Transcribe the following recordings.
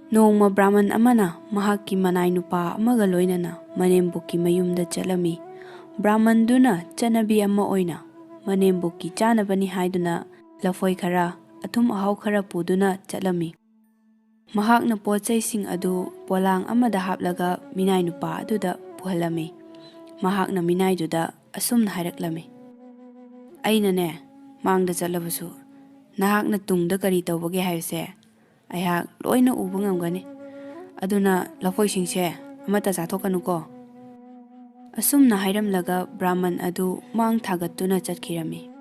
Nongma Brahman amana mahakki manai nupa amaga loinana manembukki mayumda chalami. Brahmanduna chanabi ama oina manembukki chanabani haiduna lafoi khara athum ahau khara puduna chalami. Mahakna pochai sing adu polang amada haplaga minai nupa aduda puhalami. Mahakna minai duda asumna hairaklami. Aina ne mangda chalabasu nahakna tungda kari tawbage haise ayhak loina uba ngamgani. Aduna lafoi singse amata chathokkanuko. Asumna hairamlaga Brahman adu mang thagatuna chatkirami.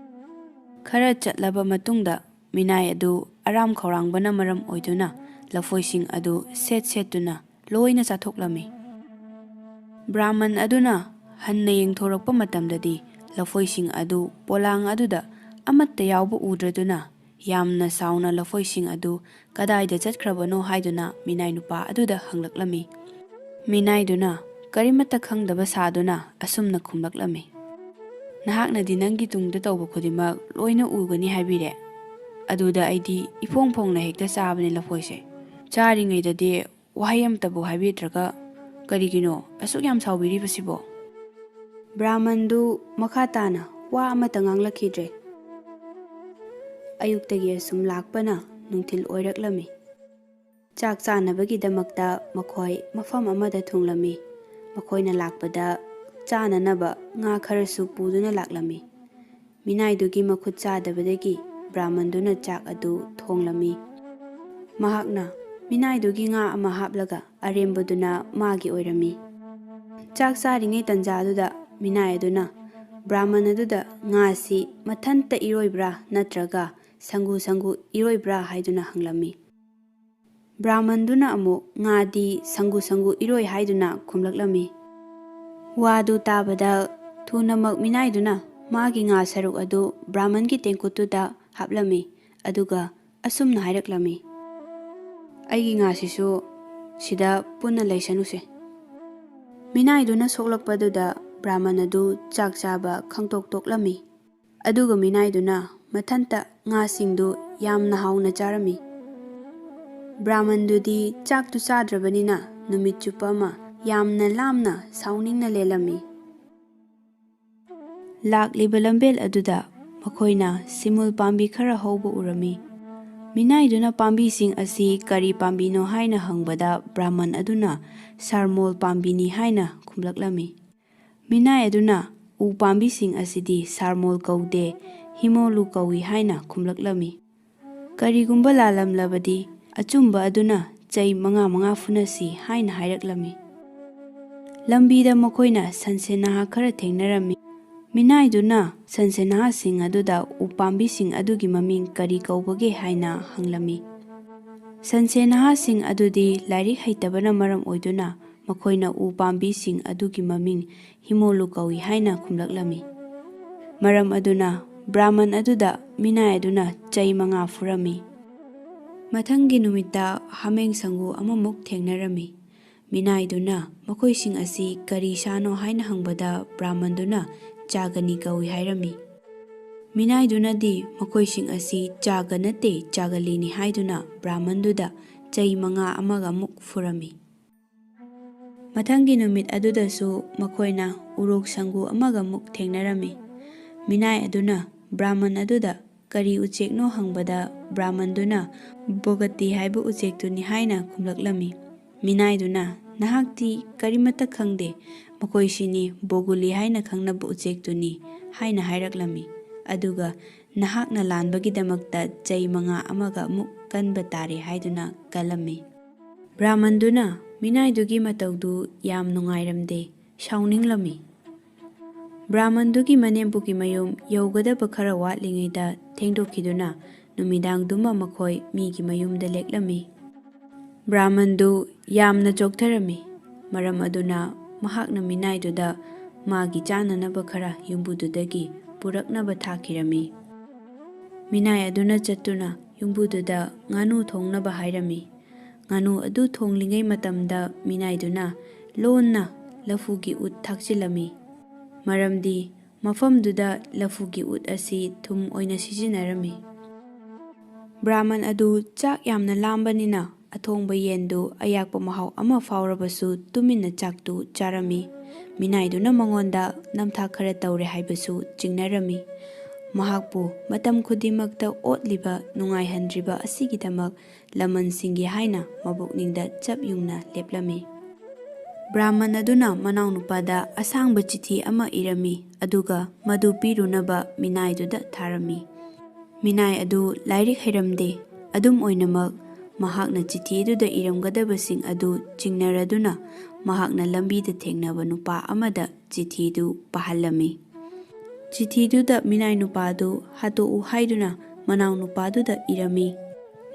Khara chatlaba matungda minai adu aram khaurangbana maram oiduna lafoi sing adu setuna loina chathoklami. Brahman aduna hanna yengthorakpa matamdadi lafoi sing adu polang aduda amatta yawba udraduna yamna sauna lafoi sing adu kadaida chatkrabano haiduna minai nupa aduda hanglaklami. Minai duna karimata khangdaba saduna asumna khumlaklami. Nahakna di nangi tungda tawba khodimak loina ugani haibire. Aduda aidi ipong pongna hekta sabani lafoise. Charingaidadi wahayam tabu haibitraga karigino asuk yam saubiri basibo. Brahmandu makhatana wa amata nganglakidre. Ayuktagi asum lakpana nungtil oiraklami. Chak chanabagidamakta makhoi mafam amada thunglami. Makhoina lakpada chananaba nga kharasu puduna laklami. Minaidugi makhut chadabadagi Brahmanduna chak adu thonglami. Mahakna minaidugi nga ama haplaga arembaduna magi oirami. Chak charingai tanjaduda minai aduna Brahman aduda nga si mathanta iroibra natraga sangu iroibra haiduna hanglami. Brahmanduna amu nga di sangu iroi haiduna khumlaklami. Wadu tabada thunamak minaiduna magi nga saruk adu Brahman ki tengkutuda haplami aduga asumna hairaklami. Aigi nga sisu sida punna laisanuse. Minaiduna soklakpaduda Brahman adu chak chaba khangtok toklami. Aduga minaiduna mathanta nga singdu yamna hauna charami. Brahman dudi chak tu chadrabanina numit chupama yamna lamna sauningna lelami. Lakliba lambel aduda makhoina simul pambi khara hauba urami. Minaiduna pambi sing asi kari pambino haina hangbada Brahman aduna sarmol pambini haina khumlaklami. Minai aduna u pambi sing asidi sarmol kaude himolu kawi haina khumlaklami. Karigumba lalam labadi achumba aduna chai manga funasi haina hairaklami. Lambida makhoina sansenaha khara thengnarami. Minaiduna sansenaha sing aduda upambi sing adugi maming kari kaubage haina hanglami. Sansenaha sing adudi lairik haitabana maram oiduna makhoina upambi sing adugi maming himolu kawi haina khumlaklami. Maram aduna Brahman aduda minai aduna chai manga furami. Mathangi numita hameng sangu amamuk thengnarami. Minaiduna makhoi sing asi kari sano haina hangbada Brahmanduna chagani kawi hairami. Minaiduna di makhoi sing asi chaganate chagalini haiduna Brahmanduda chai manga amaga muk furami. Mathangi numit adudasu makhoina urok sangu amaga muk thengnarami. Minai aduna Brahman aduda kari uchekno hangbada Brahmanduna bogati haibu uchektuni haina khumlaklami. Minaiduna nahakti karimata khangde makoi sini boguli haina khangnaba uchektuni haina hairaklami. Aduga nahakna lanbagidamakta chai manga amaga muk kanba tare haiduna kalami. Brahmanduna minaidugi mataudu yam nungairamde sauninglammi. Brahmandugi manembuki mayum yaugadaba khara watlingaida thengdokiduna numidangduma makhoi migi mayumda leklami. Brahmandu yamna choktharami. Maram aduna mahakna minaiduda magi chananaba khara yumbududagi puraknaba thakirami. Minai aduna chattuna yumbududa nganu thongnaba hairami. Nganu adu thonglingai matamda minaiduna lonna lafugi ut thakchilami. Maramdi mafamduda lafugi ut asi thum oina sijinarami. Brahman adu chak yamna lambanina ꯑꯊꯣꯡꯕ ꯌꯦꯟꯗꯨ ꯑꯌꯥꯛꯄ ꯃꯍꯥꯎ ꯑꯃ ꯐꯥꯎꯔꯕꯁꯨ ꯇꯨꯃꯤꯟꯅ ꯆꯥꯛꯇꯨ ꯆꯥꯔꯝꯃꯤ꯫ ꯃꯤꯅꯥꯏꯗꯨꯅ ꯃꯉꯣꯟꯗ ꯅꯝꯊꯥꯛ ꯈꯔ ꯇꯧꯔꯦ ꯍꯥꯏꯕꯁꯨ ꯆꯤꯡꯅꯔꯝꯃꯤ꯫ ꯃꯍꯥꯛꯄꯨ ꯃꯇꯝ ꯈꯨꯗꯤꯡꯃꯛꯇ ꯑꯣꯠꯂꯤꯕ ꯅꯨꯡꯉꯥꯏꯍꯟꯗ꯭ꯔꯤꯕ ꯑꯁꯤꯒꯤꯗꯃꯛ ꯂꯃꯟꯁꯤꯡꯒꯤ ꯍꯥꯏꯅ ꯃꯕꯨꯛꯅꯤꯡꯗ ꯆꯞ ꯌꯨꯡꯅ ꯂꯦꯞꯂꯝꯃꯤ꯫ ꯕ꯭ꯔꯥꯍꯃꯟ ꯑꯗꯨꯅ ꯃꯅꯥꯎꯅꯨꯄꯥꯗ ꯑꯁꯥꯡꯕ ꯆꯤꯊꯤ ꯑꯃ ꯏꯔꯝꯃꯤ ꯑꯗꯨꯒ ꯃꯗꯨ ꯄꯤꯔꯨꯅꯕ ꯃꯤꯅꯥꯏꯗꯨꯗ ꯊꯥꯔꯝꯃꯤ꯫ ꯃꯤꯅꯥꯏ ꯑꯗꯨ ꯂꯥꯏꯔꯤꯛ ꯍꯩꯔꯝꯗꯦ꯫ ꯑꯗꯨꯝ ꯑꯣꯏꯅꯃꯛ ꯃꯍꯥꯛꯅ ꯆꯤꯊꯤ ꯑꯗꯨꯗ ꯏꯔꯝꯒꯗꯕꯁꯤꯡ ꯑꯗꯨ ꯆꯤꯡꯅꯔꯗꯨꯅ ꯃꯍꯥꯛꯅ ꯂꯝꯕꯤꯗ ꯊꯦꯡꯅꯕ ꯅꯨꯄꯥ ꯑꯃꯗ ꯆꯤꯊꯤꯗꯨ ꯄꯥꯍꯜꯂꯝꯃꯤ꯫ ꯆꯤꯊꯤꯗꯨꯗ ꯃꯤꯅꯥꯏ ꯅꯨꯄꯥꯗꯨ ꯍꯥꯠꯇꯣꯛꯎ ꯍꯥꯏꯗꯨꯅ ꯃꯅꯥꯎꯅꯨꯄꯥꯗꯨꯗ ꯏꯔꯝꯃꯤ꯫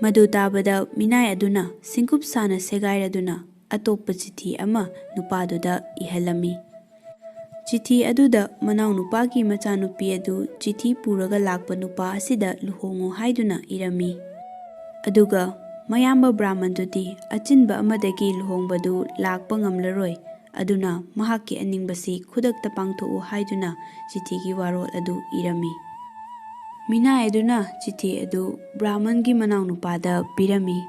ꯃꯗꯨ ꯇꯥꯕꯗ ꯃꯤꯅꯥꯏ ꯑꯗꯨꯅ ꯁꯤꯡꯀꯨꯞ ꯁꯥꯅ ꯁꯦꯒꯥꯏꯔꯗꯨꯅ ꯑꯇꯣꯞꯄ ꯆꯤꯊꯤ ꯑꯃ ꯅꯨꯄꯥꯗꯨꯗ ꯏꯍꯜꯂꯝꯃꯤ꯫ ꯆꯤꯊꯤ ꯑꯗꯨꯗ ꯃꯅꯥꯎꯅꯨꯄꯥꯒꯤ ꯃꯆꯥꯅꯨꯄꯤ ꯑꯗꯨ ꯆꯤꯊꯤ ꯄꯨꯔꯒ ꯂꯥꯛꯄ ꯅꯨꯄꯥ ꯑꯁꯤꯗ ꯂꯨꯍꯣꯡꯉꯨ ꯍꯥꯏꯗꯨꯅ ꯏꯔꯝꯃꯤ꯫ ꯑꯗꯨꯒ ꯃꯌꯥꯝꯕ ꯕ꯭ꯔꯥꯍꯃꯟꯗꯨꯗꯤ ꯑꯆꯤꯟꯕ ꯑꯃꯗꯒꯤ ꯂꯨꯍꯣꯡꯕꯗꯨ ꯂꯥꯛꯄ ꯉꯝꯂꯔꯣꯏ ꯑꯗꯨꯅ ꯃꯍꯥꯛꯀꯤ ꯑꯅꯤꯡꯕꯁꯤ ꯈꯨꯗꯛꯇ ꯄꯥꯡꯊꯣꯛꯎ ꯍꯥꯏꯗꯨꯅ ꯆꯤꯊꯤꯒꯤ ꯋꯥꯔꯣꯜ ꯑꯗꯨ ꯏꯔꯝꯃꯤ꯫ ꯃꯤꯅꯥꯏ ꯑꯗꯨꯅ ꯆꯤꯊꯤ ꯑꯗꯨ ꯕ꯭ꯔꯥꯍꯃꯟꯒꯤ ꯃꯅꯥꯎꯅꯨꯄꯥꯗ ꯄꯤꯔꯝꯃꯤ꯫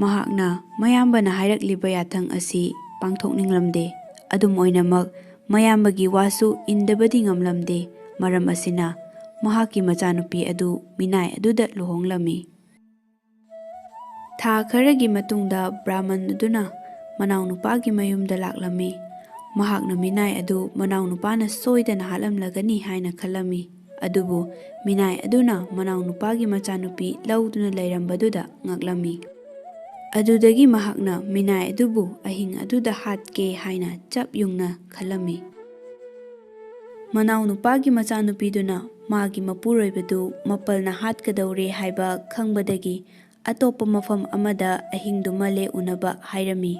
ꯃꯍꯥꯛꯅ ꯃꯌꯥꯝꯕꯅ ꯍꯥꯏꯔꯛꯂꯤꯕ ꯌꯥꯊꯪ ꯑꯁꯤ ꯄꯥꯡꯊꯣꯛꯅꯤꯡꯂꯝꯗꯦ꯫ ꯑꯗꯨꯝ ꯑꯣꯏꯅꯃꯛ ꯃꯌꯥꯝꯕꯒꯤ ꯋꯥꯁꯨ ꯏꯟꯗꯕꯗꯤ ꯉꯝꯂꯝꯗꯦ꯫ ꯃꯔꯝ ꯑꯁꯤꯅ ꯃꯍꯥꯛꯀꯤ ꯃꯆꯥꯅꯨꯄꯤ ꯑꯗꯨ ꯃꯤꯅꯥꯏ ꯑꯗꯨꯗ ꯂꯨꯍꯣꯡꯂꯝꯃꯤ꯫ ꯊꯥ ꯈꯔꯒꯤ ꯃꯇꯨꯡꯗ ꯕ꯭ꯔꯥꯍꯃꯟ ꯑꯗꯨꯅ ꯃꯅꯥꯎꯅꯨꯄꯥꯒꯤ ꯃꯌꯨꯝꯗ ꯂꯥꯛꯂꯝꯃꯤ꯫ ꯃꯍꯥꯛꯅ ꯃꯤꯅꯥꯏ ꯑꯗꯨ ꯃꯅꯥꯎꯅꯨꯄꯥꯅ ꯁꯣꯏꯗꯅ ꯍꯥꯠꯂꯝꯂꯒꯅꯤ ꯍꯥꯏꯅ ꯈꯜꯂꯝꯃꯤ꯫ ꯑꯗꯨꯕꯨ ꯃꯤꯅꯥꯏ ꯑꯗꯨꯅ ꯃꯅꯥꯎꯅꯨꯄꯥꯒꯤ ꯃꯆꯥꯅꯨꯄꯤ ꯂꯧꯗꯨꯅ ꯂꯩꯔꯝꯕꯗꯨꯗ ꯉꯛꯂꯝꯃꯤ꯫ ꯑꯗꯨꯗꯒꯤ ꯃꯍꯥꯛꯅ ꯃꯤꯅꯥꯏ ꯑꯗꯨꯕꯨ ꯑꯍꯤꯡ ꯑꯗꯨꯗ ꯍꯥꯠꯀꯦ ꯍꯥꯏꯅ ꯆꯞ ꯌꯨꯡꯅ ꯈꯜꯂꯝꯃꯤ꯫ ꯃꯅꯥꯎꯅꯨꯄꯥꯒꯤ ꯃꯆꯥꯅꯨꯄꯤꯗꯨꯅ ꯃꯥꯒꯤ ꯃꯄꯨꯔꯣꯏꯕꯗꯨ ꯃꯄꯜꯅ ꯍꯥꯠꯀꯗꯧꯔꯦ ꯍꯥꯏꯕ ꯈꯪꯕꯗꯒꯤ ꯑꯇꯣꯞꯄ ꯃꯐꯝ ꯑꯃꯗ ꯑꯍꯤꯡꯗꯨꯃ ꯂꯦꯛꯎꯅꯕ ꯍꯥꯏꯔꯝꯃꯤ꯫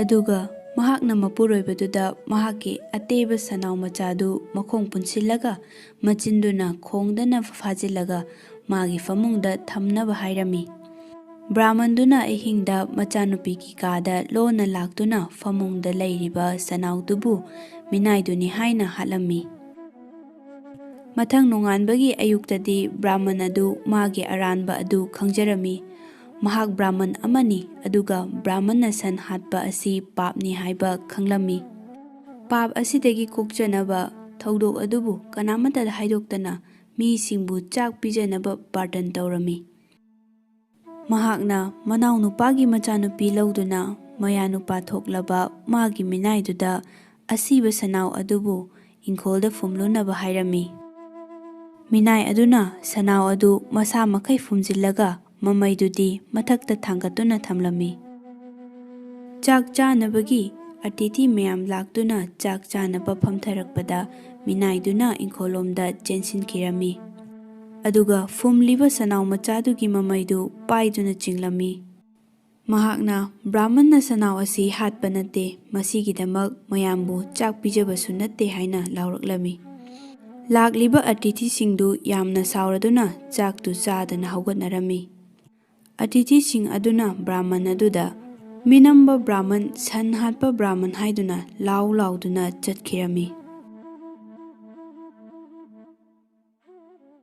ꯑꯗꯨꯒ ꯃꯍꯥꯛꯅ ꯃꯄꯨꯔꯣꯏꯕꯗꯨꯗ ꯃꯍꯥꯛꯀꯤ ꯑꯇꯦꯕ ꯁꯟꯅꯥꯎ ꯃꯆꯥꯗꯨ ꯃꯈꯣꯡ ꯄꯨꯟꯁꯤꯜꯂꯒ ꯃꯆꯤꯟꯗꯨꯅ ꯈꯣꯡꯗꯅ ꯐꯥꯖꯤꯜꯂꯒ ꯃꯥꯒꯤ ꯐꯃꯨꯡꯗ ꯊꯝꯅꯕ ꯍꯥꯏꯔꯝꯃꯤ꯫ ꯕ꯭ꯔꯥꯍꯃꯟꯗꯨꯅ ꯑꯍꯤꯡꯗ ꯃꯆꯥꯅꯨꯄꯤꯒꯤ ꯀꯥꯗ ꯂꯣꯟꯅ ꯂꯥꯛꯇꯨꯅ ꯐꯃꯨꯡꯗ ꯂꯩꯔꯤꯕ ꯁꯟꯅꯥꯎꯗꯨꯕꯨ ꯃꯤꯅꯥꯏꯗꯨꯅꯤ ꯍꯥꯏꯅ ꯍꯥꯠꯂꯝꯃꯤ꯫ ꯃꯊꯪ ꯅꯣꯡꯉꯥꯟꯕꯒꯤ ꯑꯌꯨꯛꯇꯗꯤ ꯕ꯭ꯔꯥꯍꯃꯟ ꯑꯗꯨ ꯃꯥꯒꯤ ꯑꯔꯥꯟꯕ ꯑꯗꯨ ꯈꯪꯖꯔꯝꯃꯤ꯫ ꯃꯍꯥꯛ ꯕ꯭ꯔꯥꯍꯃꯟ ꯑꯃꯅꯤ ꯑꯗꯨꯒ ꯕ꯭ꯔꯥꯍꯃꯟꯅ ꯁꯟ ꯍꯥꯠꯄ ꯑꯁꯤ ꯄꯥꯞꯅꯤ ꯍꯥꯏꯕ ꯈꯪꯂꯝꯃꯤ꯫ ꯄꯥꯞ ꯑꯁꯤꯗꯒꯤ ꯀꯣꯛꯆꯅꯕ ꯊꯧꯗꯣꯛ ꯑꯗꯨꯕꯨ ꯀꯅꯥꯃꯠꯇꯗ ꯍꯥꯏꯗꯣꯛꯇꯅ ꯃꯤꯁꯤꯡꯕꯨ ꯆꯥꯛ ꯄꯤꯖꯅꯕ ꯕꯥꯔꯇꯟ ꯇꯧꯔꯝꯃꯤ꯫ ꯃꯍꯥꯛꯅ ꯃꯅꯥꯎꯅꯨꯄꯥꯒꯤ ꯃꯆꯥꯅꯨꯄꯤ ꯂꯧꯗꯨꯅ ꯃꯌꯥꯅꯨꯄꯥ ꯊꯣꯛꯂꯕ ꯃꯥꯒꯤ ꯃꯤꯅꯥꯏꯗꯨꯗ ꯑꯁꯤꯕ ꯁꯟꯅꯥꯎ ꯑꯗꯨꯕꯨ ꯏꯪꯈꯣꯜꯗ ꯐꯨꯝꯂꯨꯅꯕ ꯍꯥꯏꯔꯝꯃꯤ꯫ ꯃꯤꯅꯥꯏ ꯑꯗꯨꯅ ꯁꯟꯅꯥꯎ ꯑꯗꯨ ꯃꯁꯥ ꯃꯈꯩ ꯐꯨꯝꯖꯤꯜꯂꯒ ꯃꯃꯩꯗꯨꯗꯤ ꯃꯊꯛꯇ ꯊꯥꯡꯒꯠꯇꯨꯅ ꯊꯝꯂꯝꯃꯤ꯫ ꯆꯥꯛ ꯆꯥꯅꯕꯒꯤ ꯑꯇꯤꯊꯤ ꯃꯌꯥꯝ ꯂꯥꯛꯇꯨꯅ ꯆꯥꯛ ꯆꯥꯅꯕ ꯐꯝꯊꯔꯛꯄꯗ ꯃꯤꯅꯥꯏꯗꯨꯅ ꯏꯪꯈꯣꯜꯂꯣꯝꯗ ꯆꯦꯟꯁꯤꯟꯈꯤꯔꯝꯃꯤ꯫ ꯑꯗꯨꯒ ꯐꯨꯝꯂꯤꯕ ꯁꯟꯅꯥꯎ ꯃꯆꯥꯗꯨꯒꯤ ꯃꯃꯩꯗꯨ ꯄꯥꯏꯗꯨꯅ ꯆꯤꯡꯂꯝꯃꯤ꯫ ꯃꯍꯥꯛꯅ ꯕ꯭ꯔꯥꯍꯃꯟꯅ ꯁꯟꯅꯥꯎ ꯑꯁꯤ ꯍꯥꯠꯄ ꯅꯠꯇꯦ, ꯃꯁꯤꯒꯤꯗꯃꯛ ꯃꯌꯥꯝꯕꯨ ꯆꯥꯛ ꯄꯤꯖꯕꯁꯨ ꯅꯠꯇꯦ ꯍꯥꯏꯅ ꯂꯥꯎꯔꯛꯂꯝꯃꯤ꯫ ꯂꯥꯛꯂꯤꯕ ꯑꯇꯤꯊꯤꯁꯤꯡꯗꯨ ꯌꯥꯝꯅ ꯁꯥꯎꯔꯗꯨꯅ ꯆꯥꯛꯇꯨ ꯆꯥꯗꯅ ꯍꯧꯒꯠꯅꯔꯝꯃꯤ꯫ ꯑꯇꯤꯊꯤꯁꯤꯡ ꯑꯗꯨꯅ ꯕ꯭ꯔꯥꯍꯃꯟ ꯑꯗꯨꯗ "ꯃꯤꯅꯝꯕ ꯕ꯭ꯔꯥꯍꯃꯟ, ꯁꯟ ꯍꯥꯠꯄ ꯕ꯭ꯔꯥꯍꯃꯟ" ꯍꯥꯏꯗꯨꯅ ꯂꯥꯎ ꯂꯥꯎꯗꯨꯅ ꯆꯠꯈꯤꯔꯝꯃꯤ꯫